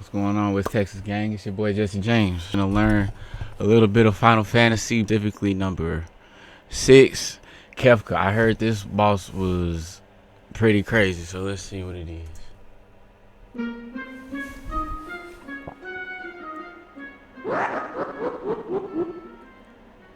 What's going on with Texas gang? It's your boy Jesse James. Gonna learn a little bit of Final Fantasy, specifically number 6, Kefka. I heard this boss was pretty crazy, so let's see what it is.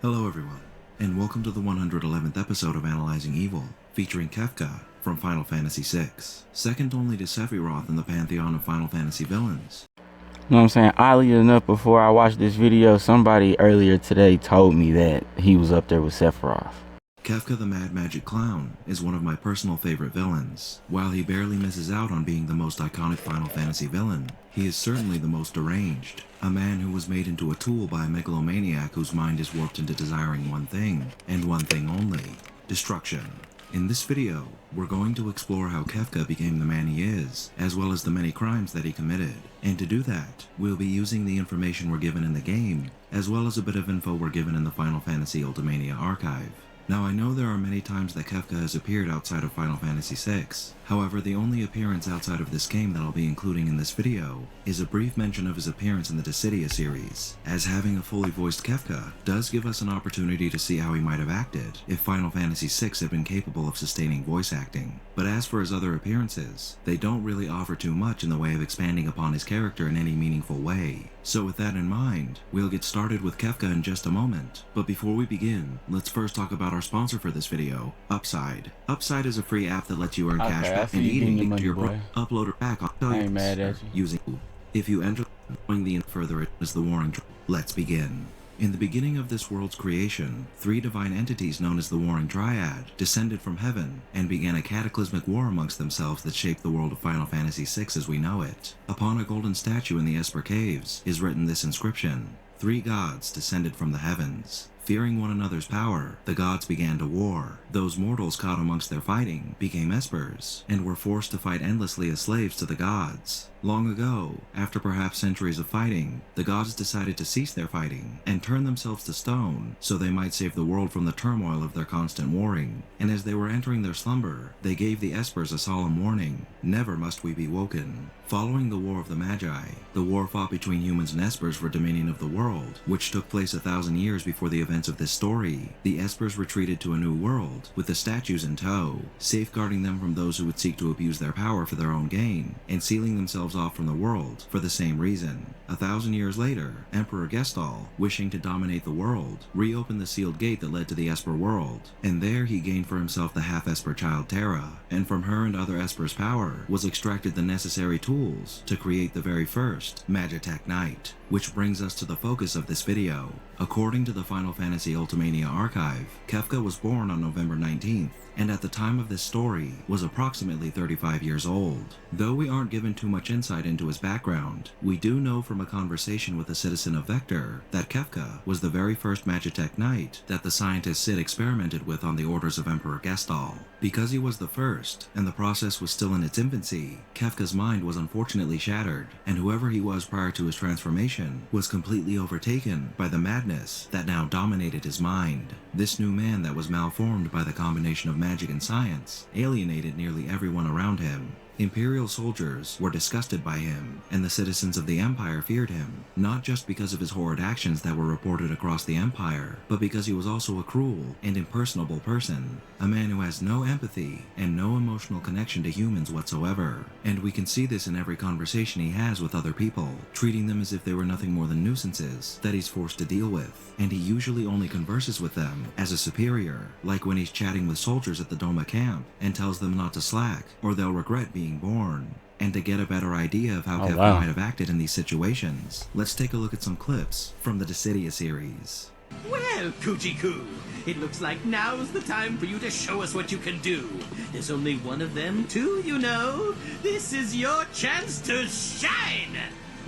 Hello everyone, and welcome to the 111th episode of Analyzing Evil, featuring Kefka from Final Fantasy VI, second only to Sephiroth in the pantheon of Final Fantasy villains. You know what I'm saying? Oddly enough, before I watched this video, somebody earlier today told me that he was up there with Sephiroth. Kefka the Mad Magic Clown is one of my personal favorite villains. While he barely misses out on being the most iconic Final Fantasy villain, he is certainly the most deranged. A man who was made into a tool by a megalomaniac whose mind is warped into desiring one thing, and one thing only: destruction. In this video, we're going to explore how Kefka became the man he is, as well as the many crimes that he committed. And to do that, we'll be using the information we're given in the game, as well as a bit of info we're given in the Final Fantasy Ultimania archive. Now, I know there are many times that Kefka has appeared outside of Final Fantasy VI. However, the only appearance outside of this game that I'll be including in this video is a brief mention of his appearance in the Dissidia series, as having a fully voiced Kefka does give us an opportunity to see how he might have acted if Final Fantasy VI had been capable of sustaining voice acting. But as for his other appearances, they don't really offer too much in the way of expanding upon his character in any meaningful way. So with that in mind, we'll get started with Kefka in just a moment. But before we begin, let's first talk about our sponsor for this video, Upside. Upside is a free app that lets you earn cash back and eating to your uploader pack on I ain't mad at you. using. If you enter the further it is the warring. Let's begin. In the beginning of this world's creation, 3 divine entities known as the Warring Triad descended from heaven and began a cataclysmic war amongst themselves that shaped the world of Final Fantasy VI as we know it. Upon a golden statue in the Esper Caves is written this inscription: 3 gods descended from the heavens. Fearing one another's power, the gods began to war. Those mortals caught amongst their fighting became espers, and were forced to fight endlessly as slaves to the gods. Long ago, after perhaps centuries of fighting, the gods decided to cease their fighting and turn themselves to stone so they might save the world from the turmoil of their constant warring. And as they were entering their slumber, they gave the espers a solemn warning: never must we be woken. Following the War of the Magi, the war fought between humans and espers for dominion of the world, which took place 1,000 years before the events of this story. The espers retreated to a new world, with the statues in tow, safeguarding them from those who would seek to abuse their power for their own gain, and sealing themselves off from the world for the same reason. 1,000 years later, Emperor Gestahl, wishing to dominate the world, reopened the sealed gate that led to the Esper world, and there he gained for himself the half-Esper child Terra, and from her and other Espers' power was extracted the necessary tools to create the very first Magitek Knight. Which brings us to the focus of this video. According to the Final Fantasy Ultimania archive, Kefka was born on November 19th, and at the time of this story was approximately 35 years old. Though we aren't given too much insight into his background, we do know from a conversation with a citizen of Vector that Kefka was the very first Magitek Knight that the scientist Sid experimented with on the orders of Emperor Gestahl. Because he was the first, and the process was still in its infancy, Kefka's mind was unfortunately shattered, and whoever he was prior to his transformation was completely overtaken by the madness that now dominated his mind. This new man that was malformed by the combination of magic and science alienated nearly everyone around him. Imperial soldiers were disgusted by him, and the citizens of the Empire feared him, not just because of his horrid actions that were reported across the Empire, but because he was also a cruel and impersonable person, a man who has no empathy and no emotional connection to humans whatsoever. And we can see this in every conversation he has with other people, treating them as if they were nothing more than nuisances that he's forced to deal with, and he usually only converses with them as a superior, like when he's chatting with soldiers at the Doma camp and tells them not to slack, or they'll regret being born. And to get a better idea of how Kefka might have acted in these situations, let's take a look at some clips from the Dissidia series. Well, Coochie-Coo, it looks like now's the time for you to show us what you can do. There's only one of them too, you know. This is your chance to shine!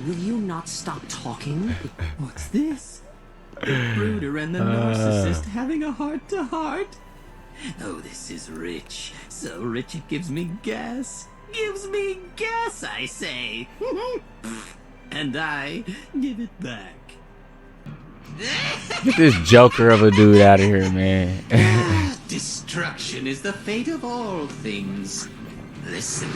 Will you not stop talking? What's this? The brooder and the narcissist having a heart-to-heart? Oh, this is rich. So rich it gives me gas. Gives me gas, I say. And I give it back. Get this joker of a dude out of here, man. Destruction is the fate of all things. Listen,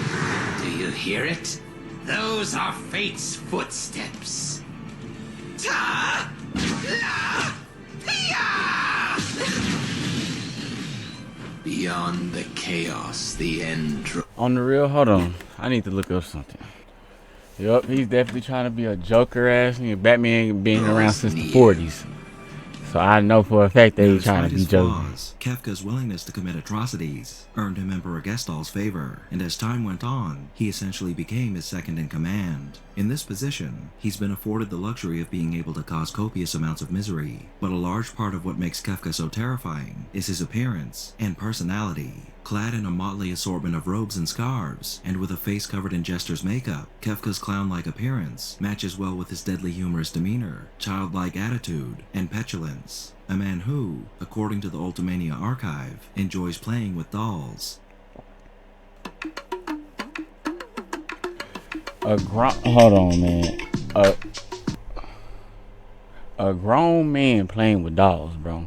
do you hear it? Those are fate's footsteps. Ta! La! Pia! Beyond the chaos, the end. On the real, hold on. I need to look up something. Yup, he's definitely trying to be a Joker ass nigga. Batman been around since the 40s. So I know for a fact that he's trying to be Joker. Kefka's willingness to commit atrocities earned him Emperor Gestall's favor, and as time went on, he essentially became his second in command. In this position, he's been afforded the luxury of being able to cause copious amounts of misery, but a large part of what makes Kefka so terrifying is his appearance and personality. Clad in a motley assortment of robes and scarves, and with a face covered in jester's makeup, Kefka's clown-like appearance matches well with his deadly humorous demeanor, childlike attitude, and petulance. A man who, according to the Ultimania archive, enjoys playing with dolls. Hold on, man. A grown man playing with dolls, bro.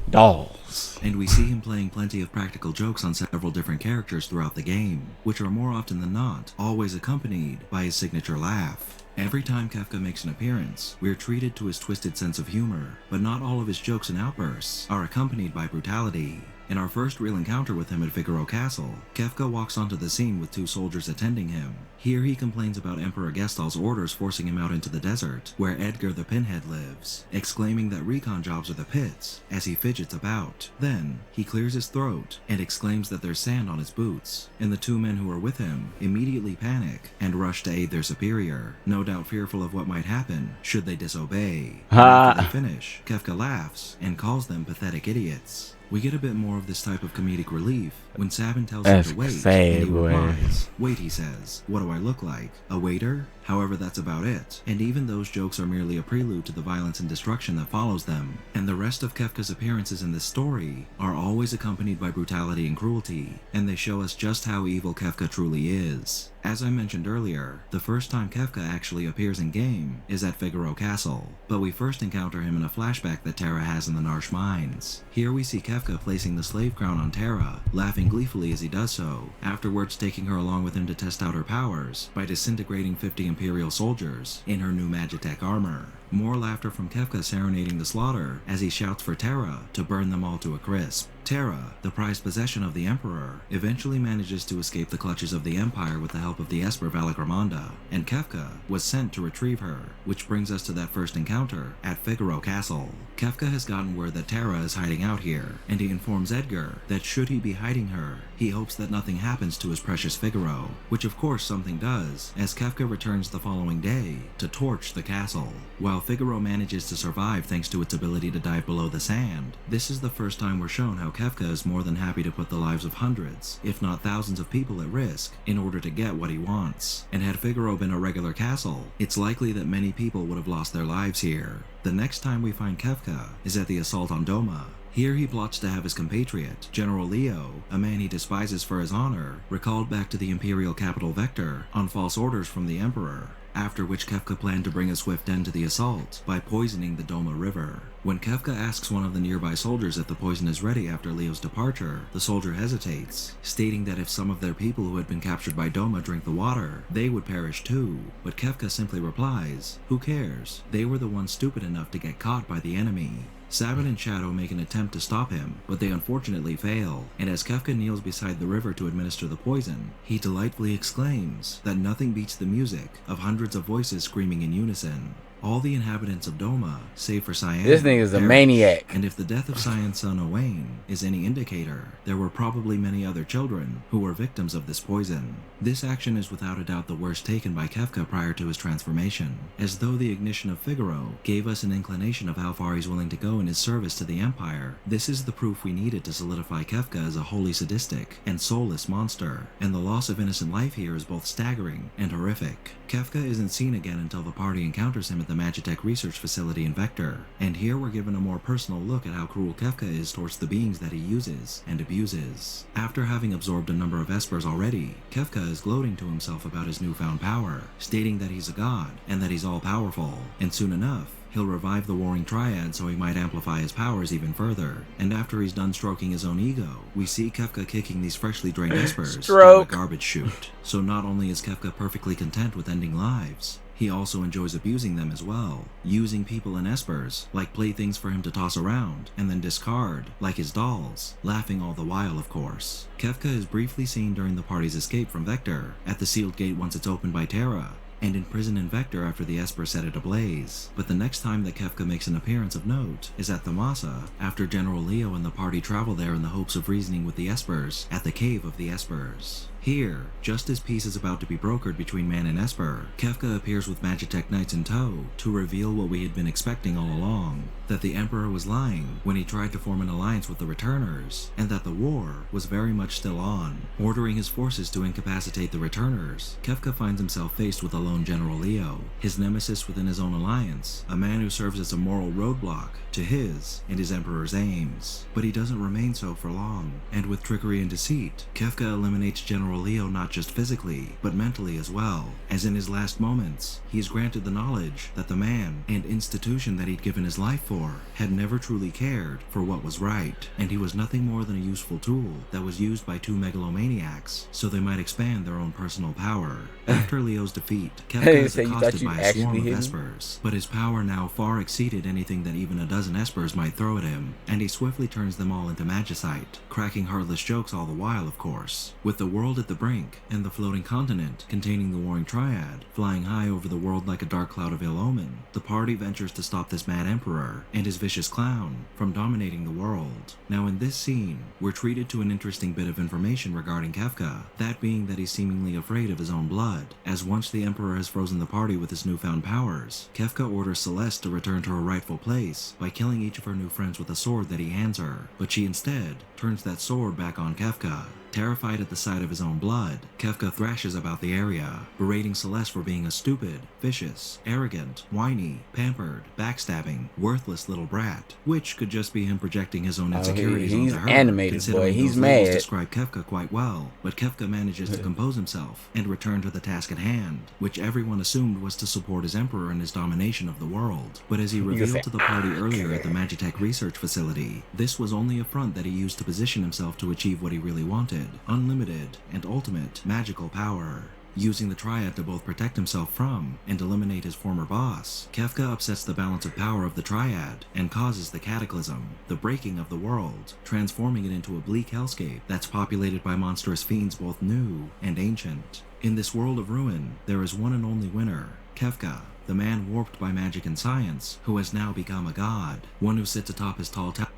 Dolls. And we see him playing plenty of practical jokes on several different characters throughout the game, which are more often than not always accompanied by his signature laugh. Every time Kefka makes an appearance, we're treated to his twisted sense of humor, but not all of his jokes and outbursts are accompanied by brutality. In our first real encounter with him at Figaro Castle, Kefka walks onto the scene with 2 soldiers attending him. Here he complains about Emperor Gestall's orders forcing him out into the desert, where Edgar the Pinhead lives, exclaiming that recon jobs are the pits, as he fidgets about. Then, he clears his throat and exclaims that there's sand on his boots, and the 2 men who are with him immediately panic and rush to aid their superior, no doubt fearful of what might happen should they disobey. After they finish, Kefka laughs and calls them pathetic idiots. We get a bit more of this type of comedic relief when Sabin tells him to wait, and he replies, "Wait," he says, "what do I look like? A waiter?" However, that's about it, and even those jokes are merely a prelude to the violence and destruction that follows them, and the rest of Kefka's appearances in this story are always accompanied by brutality and cruelty, and they show us just how evil Kefka truly is. As I mentioned earlier, the first time Kefka actually appears in-game is at Figaro Castle, but we first encounter him in a flashback that Terra has in the Narsh mines. Here we see Kefka placing the slave crown on Terra, laughing gleefully as he does so, afterwards taking her along with him to test out her powers by disintegrating 50 Imperial soldiers in her new Magitech armor. More laughter from Kefka serenading the slaughter as he shouts for Terra to burn them all to a crisp. Terra, the prized possession of the Emperor, eventually manages to escape the clutches of the Empire with the help of the Esper Valakramanda, and Kefka was sent to retrieve her, which brings us to that first encounter at Figaro Castle. Kefka has gotten word that Terra is hiding out here, and he informs Edgar that should he be hiding her, he hopes that nothing happens to his precious Figaro, which of course something does, as Kefka returns the following day to torch the castle. While Figaro manages to survive thanks to its ability to dive below the sand, this is the first time we're shown how Kefka is more than happy to put the lives of hundreds, if not thousands of people at risk in order to get what he wants. And had Figaro been a regular castle, it's likely that many people would have lost their lives here. The next time we find Kefka is at the assault on Doma. Here he plots to have his compatriot, General Leo, a man he despises for his honor, recalled back to the Imperial capital Vector on false orders from the Emperor, after which Kefka planned to bring a swift end to the assault by poisoning the Doma River. When Kefka asks one of the nearby soldiers if the poison is ready after Leo's departure, the soldier hesitates, stating that if some of their people who had been captured by Doma drink the water, they would perish too. But Kefka simply replies, "Who cares? They were the ones stupid enough to get caught by the enemy." Sabin and Shadow make an attempt to stop him, but they unfortunately fail, and as Kefka kneels beside the river to administer the poison, he delightfully exclaims that nothing beats the music of hundreds of voices screaming in unison. All the inhabitants of Doma, save for Cyan, This thing is a perish. maniac. And if the death of Cyan's son Owain is any indicator, there were probably many other children who were victims of this poison. This action is without a doubt the worst taken by Kefka prior to his transformation, as though the ignition of Figaro gave us an inclination of how far he's willing to go in his service to the Empire. This is the proof we needed to solidify Kefka as a wholly sadistic and soulless monster, and the loss of innocent life here is both staggering and horrific. Kefka isn't seen again until the party encounters him at the Magitech research facility in Vector, and here we're given a more personal look at how cruel Kefka is towards the beings that he uses and abuses. After having absorbed a number of espers already, Kefka is gloating to himself about his newfound power, stating that he's a god and that he's all-powerful, and soon enough, he'll revive the warring triad so he might amplify his powers even further. And after he's done stroking his own ego, we see Kefka kicking these freshly drained espers down a garbage chute. So not only is Kefka perfectly content with ending lives, he also enjoys abusing them as well, using people and espers like playthings for him to toss around and then discard, like his dolls, laughing all the while of course. Kefka is briefly seen during the party's escape from Vector, at the sealed gate once it's opened by Terra, and in prison in Vector after the Esper set it ablaze. But the next time that Kefka makes an appearance of note is at the Masa, after General Leo and the party travel there in the hopes of reasoning with the Espers at the Cave of the Espers. Here, just as peace is about to be brokered between man and Esper, Kefka appears with Magitech Knights in tow to reveal what we had been expecting all along, that the Emperor was lying when he tried to form an alliance with the Returners, and that the war was very much still on. Ordering his forces to incapacitate the Returners, Kefka finds himself faced with a lone General Leo, his nemesis within his own alliance, a man who serves as a moral roadblock to his and his Emperor's aims. But he doesn't remain so for long, and with trickery and deceit, Kefka eliminates General Leo not just physically, but mentally as well, as in his last moments, he is granted the knowledge that the man and institution that he'd given his life for had never truly cared for what was right, and he was nothing more than a useful tool that was used by two megalomaniacs so they might expand their own personal power. After Leo's defeat, Kefka is accosted by a swarm of espers, but his power now far exceeded anything that even a dozen espers might throw at him, and he swiftly turns them all into magicite, cracking heartless jokes all the while of course. With the world at the brink, and the floating continent containing the warring triad flying high over the world like a dark cloud of ill omen, the party ventures to stop this mad emperor and his vicious clown from dominating the world. Now in this scene, we're treated to an interesting bit of information regarding Kefka, that being that he's seemingly afraid of his own blood, as once the emperor has frozen the party with his newfound powers, Kefka orders Celeste to return to her rightful place by killing each of her new friends with a sword that he hands her, but she instead turns that sword back on Kefka. Terrified at the sight of his own blood, Kefka thrashes about the area, berating Celeste for being a stupid, vicious, arrogant, whiny, pampered, backstabbing, worthless little brat, which could just be him projecting his own insecurities onto her. Animated, boy. He's mad. Describe Kefka quite well, but Kefka manages to compose himself and return to the task at hand, which everyone assumed was to support his emperor in his domination of the world. But as he revealed to the party earlier at the Magitech research facility, this was only a front that he used to position himself to achieve what he really wanted: unlimited and ultimate magical power. Using the triad to both protect himself from and eliminate his former boss, Kefka upsets the balance of power of the triad and causes the cataclysm, the breaking of the world, transforming it into a bleak hellscape that's populated by monstrous fiends both new and ancient. In this world of ruin, there is one and only winner: Kefka, the man warped by magic and science, who has now become a god, one who sits atop his tall tower.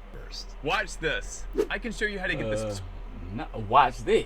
Watch this. I can show you how to get this. Watch this.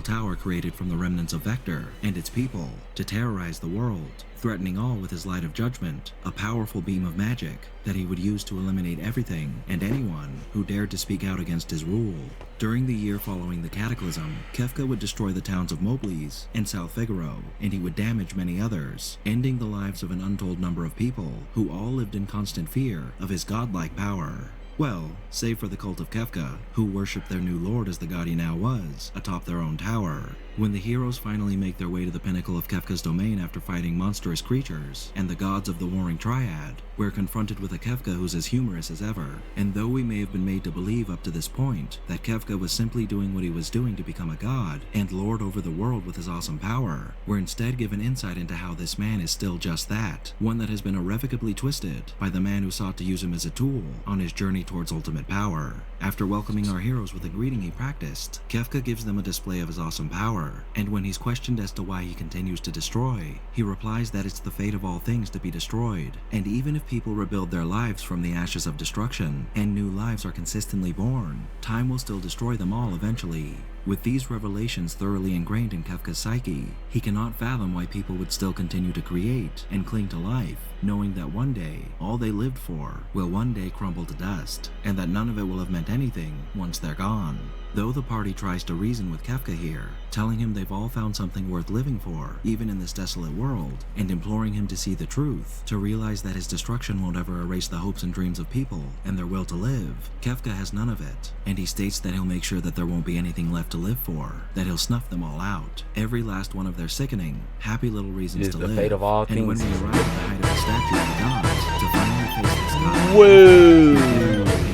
Tower created from the remnants of Vector and its people to terrorize the world, threatening all with his light of judgment, a powerful beam of magic that he would use to eliminate everything and anyone who dared to speak out against his rule. During the year following the cataclysm, Kefka would destroy the towns of Mobliz and South Figaro, and he would damage many others, ending the lives of an untold number of people who all lived in constant fear of his godlike power. Well, save for the cult of Kefka, who worshipped their new lord as the god he now was, atop their own tower. When the heroes finally make their way to the pinnacle of Kefka's domain after fighting monstrous creatures and the gods of the warring triad, we're confronted with a Kefka who's as humorous as ever. And though we may have been made to believe up to this point that Kefka was simply doing what he was doing to become a god and lord over the world with his awesome power, we're instead given insight into how this man is still just that, one that has been irrevocably twisted by the man who sought to use him as a tool on his journey towards ultimate power. After welcoming our heroes with a greeting he practiced, Kefka gives them a display of his awesome power, and when he's questioned as to why he continues to destroy, he replies that it's the fate of all things to be destroyed, and even if people rebuild their lives from the ashes of destruction, and new lives are consistently born, time will still destroy them all eventually. With these revelations thoroughly ingrained in Kefka's psyche, he cannot fathom why people would still continue to create and cling to life, knowing that one day, all they lived for will one day crumble to dust, and that none of it will have meant anything once they're gone. Though the party tries to reason with Kefka here, telling telling him they've all found something worth living for, even in this desolate world, and imploring him to see the truth, to realize that his destruction won't ever erase the hopes and dreams of people and their will to live. Kefka has none of it, and he states that he'll make sure that there won't be anything left to live for, that he'll snuff them all out, every last one of their sickening, happy little reasons to the live. fate of all and when things. we arrive at the height of the statue of the gods, to finally face the sky, Whoa!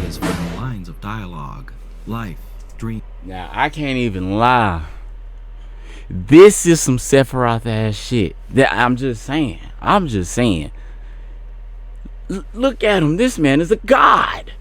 his final lines of dialogue, life, dream. Now, I can't even lie. This is some Sephiroth ass shit. I'm just saying. Look at him. This man is a god.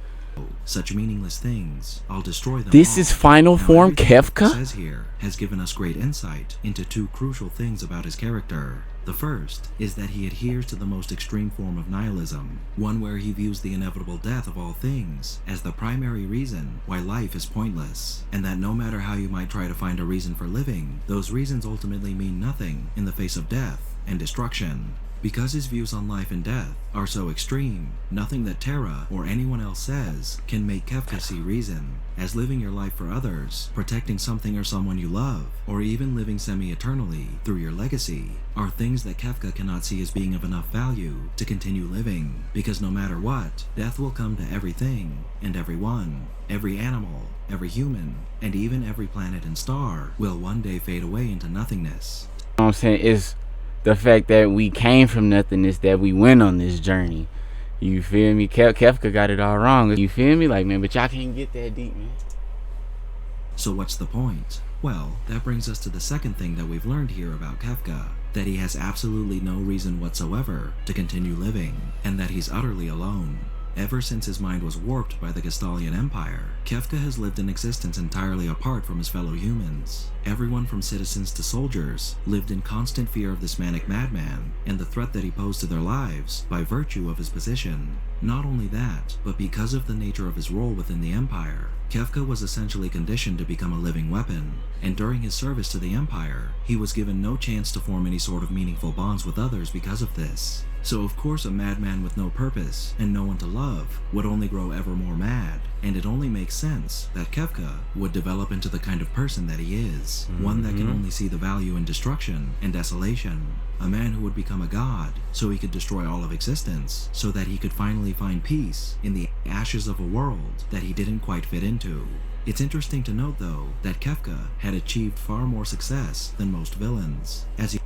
Such meaningless things, I'll destroy them This all. is final Now, form everything Kefka Kefka? says here has given us great insight into two crucial things about his character. The first is that he adheres to the most extreme form of nihilism, one where he views the inevitable death of all things as the primary reason why life is pointless, and that no matter how you might try to find a reason for living, those reasons ultimately mean nothing in the face of death and destruction. Because his views on life and death are so extreme, nothing that Terra or anyone else says can make Kefka see reason, as living your life for others, protecting something or someone you love, or even living semi-eternally through your legacy, are things that Kefka cannot see as being of enough value to continue living, because no matter what, death will come to everything and everyone, every animal, every human, and even every planet and star will one day fade away into nothingness. You know what I'm saying? It's the fact that we came from nothingness, that we went on this journey. You feel me? Kefka got it all wrong. You feel me? Like, man, but y'all can't get that deep, man. So what's the point? Well, that brings us to the second thing that we've learned here about Kefka, that he has absolutely no reason whatsoever to continue living, and that he's utterly alone. Ever since his mind was warped by the Gestalian Empire, Kefka has lived an existence entirely apart from his fellow humans. Everyone from citizens to soldiers lived in constant fear of this manic madman and the threat that he posed to their lives by virtue of his position. Not only that, but because of the nature of his role within the Empire, Kefka was essentially conditioned to become a living weapon, and during his service to the Empire, he was given no chance to form any sort of meaningful bonds with others because of this. So of course a madman with no purpose and no one to love would only grow ever more mad, and it only makes sense that Kefka would develop into the kind of person that he is, one that can only see the value in destruction and desolation, a man who would become a god so he could destroy all of existence, so that he could finally find peace in the ashes of a world that he didn't quite fit into. It's interesting to note though that Kefka had achieved far more success than most villains, as he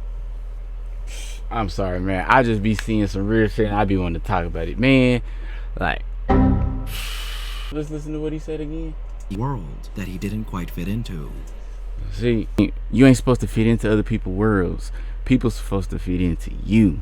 I'm sorry, man. I just be seeing some real shit and I be wanting to talk about it. Man, like, let's listen to what he said again. world that he didn't quite fit into. See, you ain't supposed to fit into other people's worlds. People's supposed to fit into you.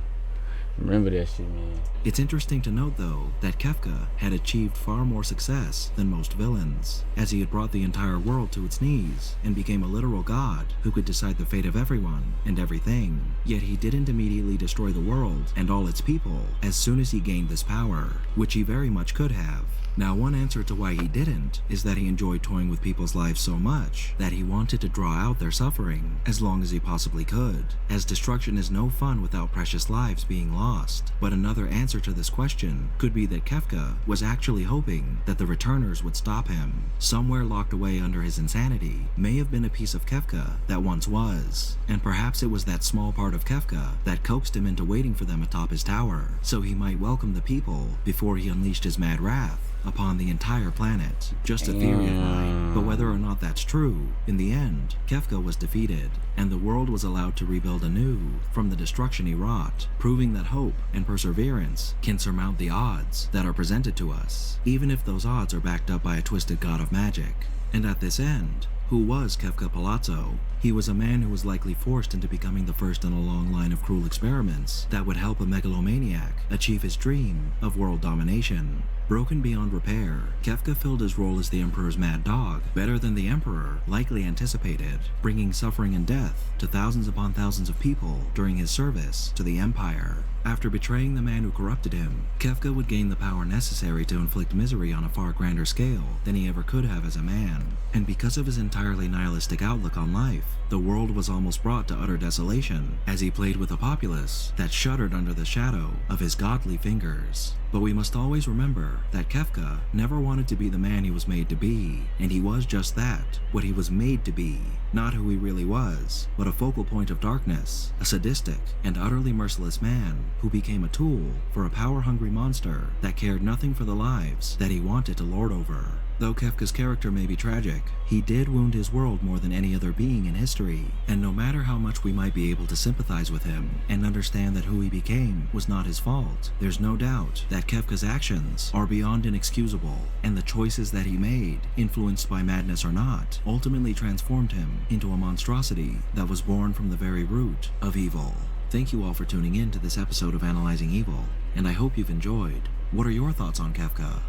Remember that shit, man. It's interesting to note though that Kefka had achieved far more success than most villains, as he had brought the entire world to its knees and became a literal god who could decide the fate of everyone and everything. Yet he didn't immediately destroy the world and all its people as soon as he gained this power, which he very much could have. Now, one answer to why he didn't is that he enjoyed toying with people's lives so much that he wanted to draw out their suffering as long as he possibly could, as destruction is no fun without precious lives being lost. But another answer to this question could be that Kefka was actually hoping that the returners would stop him. Somewhere locked away under his insanity may have been a piece of Kefka that once was, and perhaps it was that small part of Kefka that coaxed him into waiting for them atop his tower, so he might welcome the people before he unleashed his mad wrath upon the entire planet. Just a theory of mine, but whether or not that's true, in the end, Kefka was defeated, and the world was allowed to rebuild anew from the destruction he wrought, proving that hope and perseverance can surmount the odds that are presented to us, even if those odds are backed up by a twisted god of magic. And at this end, who was Kefka Palazzo? He was a man who was likely forced into becoming the first in a long line of cruel experiments that would help a megalomaniac achieve his dream of world domination. Broken beyond repair, Kefka filled his role as the Emperor's mad dog better than the Emperor likely anticipated, bringing suffering and death to thousands upon thousands of people during his service to the Empire. After betraying the man who corrupted him, Kefka would gain the power necessary to inflict misery on a far grander scale than he ever could have as a man. And because of his entirely nihilistic outlook on life, the world was almost brought to utter desolation as he played with a populace that shuddered under the shadow of his godly fingers. But we must always remember that Kefka never wanted to be the man he was made to be, and he was just that, what he was made to be, not who he really was, but a focal point of darkness, a sadistic and utterly merciless man who became a tool for a power-hungry monster that cared nothing for the lives that he wanted to lord over. Though Kefka's character may be tragic, he did wound his world more than any other being in history, and no matter how much we might be able to sympathize with him and understand that who he became was not his fault, there's no doubt that Kefka's actions are beyond inexcusable, and the choices that he made, influenced by madness or not, ultimately transformed him into a monstrosity that was born from the very root of evil. Thank you all for tuning in to this episode of Analyzing Evil, and I hope you've enjoyed. What are your thoughts on Kefka?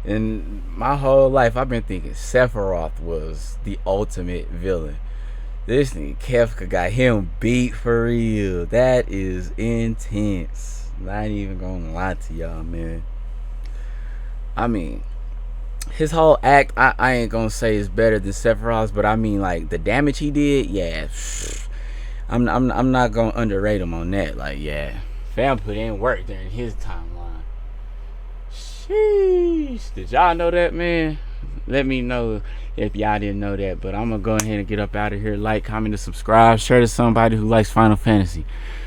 In my whole life, I've been thinking Sephiroth was the ultimate villain. This nigga Kefka got him beat for real. That is intense. Not even gonna lie to y'all, man. I mean, his whole act, I ain't gonna say is better than Sephiroth's, but I mean, like, the damage he did, yeah. I'm not gonna underrate him on that. Like, yeah, fam put in work during his timeline. Sheesh. Did y'all know that, man? Let me know if y'all didn't know that. But I'm gonna go ahead and get up out of here. Like, comment, and subscribe. Share to somebody who likes Final Fantasy.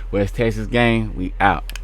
West Texas gang, we out.